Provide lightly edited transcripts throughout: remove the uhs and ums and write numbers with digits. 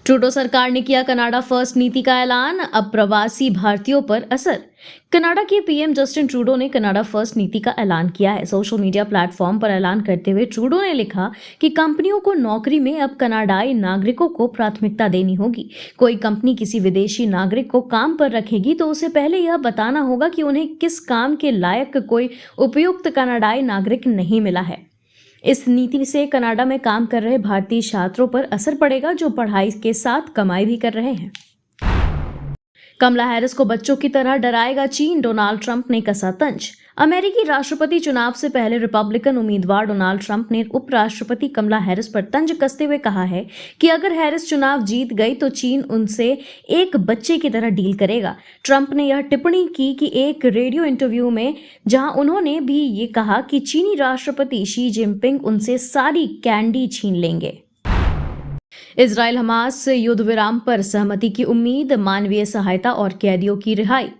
Trudeau सरकार ने किया कनाडा फर्स्ट नीति का ऐलान, अब प्रवासी भारतीयों पर असर। कनाडा के पीएम जस्टिन ट्रूडो ने कनाडा फर्स्ट नीति का ऐलान किया है। सोशल मीडिया प्लेटफॉर्म पर ऐलान करते हुए ट्रूडो ने लिखा कि कंपनियों को नौकरी में अब कनाडाई नागरिकों को प्राथमिकता देनी होगी। कोई कंपनी किसी विदेशी नागरिक को काम पर रखेगी तो उसे पहले यह बताना होगा कि उन्हें किस काम के लायक कोई उपयुक्त कनाडाई नागरिक नहीं मिला है। इस नीति से कनाडा में काम कर रहे भारतीय छात्रों पर असर पड़ेगा जो पढ़ाई के साथ कमाई भी कर रहे हैं। कमला हैरिस को बच्चों की तरह डराएगा चीन, डोनाल्ड ट्रंप ने कसा तंज। अमेरिकी राष्ट्रपति चुनाव से पहले रिपब्लिकन उम्मीदवार डोनाल्ड ट्रंप ने उपराष्ट्रपति कमला हैरिस पर तंज कसते हुए कहा है कि अगर हैरिस चुनाव जीत गई तो चीन उनसे एक बच्चे की तरह डील करेगा। ट्रंप ने यह टिप्पणी की कि एक रेडियो इंटरव्यू में, जहां उन्होंने भी ये कहा कि चीनी राष्ट्रपति शी जिनपिंग उनसे सारी कैंडी छीन लेंगे। इजराइल हमास युद्ध विराम पर सहमति की उम्मीद, मानवीय सहायता और कैदियों की रिहाई।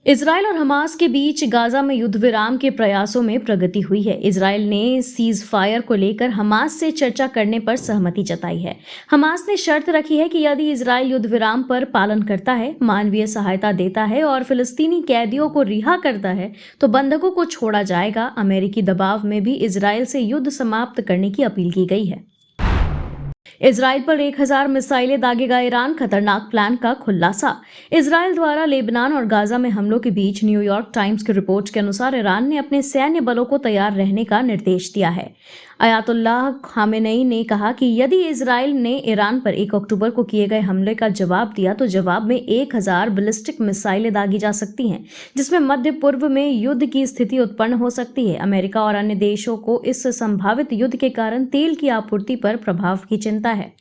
इजराइल और हमास के बीच गाजा में युद्ध विराम के प्रयासों में प्रगति हुई है। इजराइल ने सीज फायर को लेकर हमास से चर्चा करने पर सहमति जताई है। हमास ने शर्त रखी है कि यदि इजराइल युद्ध विराम पर पालन करता है, मानवीय सहायता देता है और फिलिस्तीनी कैदियों को रिहा करता है तो बंधकों को छोड़ा जाएगा। अमेरिकी दबाव में भी इजराइल से युद्ध समाप्त करने की अपील की गई है। इजराइल पर 1000 मिसाइलें दागेगा ईरान, खतरनाक प्लान का खुलासा। इजराइल द्वारा लेबनान और गाजा में हमलों के बीच न्यूयॉर्क टाइम्स की रिपोर्ट के अनुसार ईरान ने अपने सैन्य बलों को तैयार रहने का निर्देश दिया है। अयातुल्लाह खामेनेई ने कहा कि यदि इजराइल ने ईरान पर 1 अक्टूबर को किए गए हमले का जवाब दिया तो जवाब में 1000 बैलिस्टिक मिसाइलें दागी जा सकती हैं, जिसमें मध्य पूर्व में युद्ध की स्थिति उत्पन्न हो सकती है। अमेरिका और अन्य देशों को इस संभावित युद्ध के कारण तेल की आपूर्ति पर प्रभाव की चिंता है।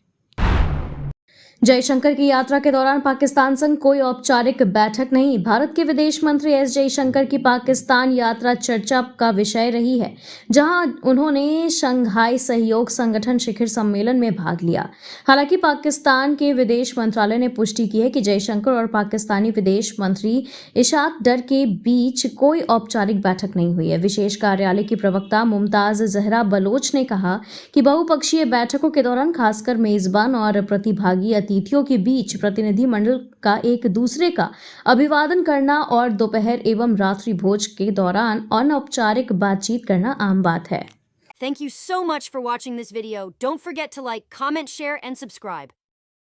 जयशंकर की यात्रा के दौरान पाकिस्तान संग कोई औपचारिक बैठक नहीं। भारत के विदेश मंत्री एस जयशंकर की पाकिस्तान यात्रा चर्चा का विषय रही है, जहां उन्होंने शंघाई सहयोग संगठन शिखर सम्मेलन में भाग लिया। हालांकि पाकिस्तान के विदेश मंत्रालय ने पुष्टि की है कि जयशंकर और पाकिस्तानी विदेश मंत्री इशाक डर के बीच कोई औपचारिक बैठक नहीं हुई है। विशेष कार्यालय की प्रवक्ता मुमताज जहरा बलोच ने कहा कि बहुपक्षीय बैठकों के दौरान खासकर मेजबान और प्रतिभागी अतिथियों के बीच प्रतिनिधिमंडल का एक दूसरे का अभिवादन करना और दोपहर एवं रात्रि भोज के दौरान अनौपचारिक बातचीत करना आम बात है। Thank you so much for watching this video. Don't forget to like, comment, share, and subscribe.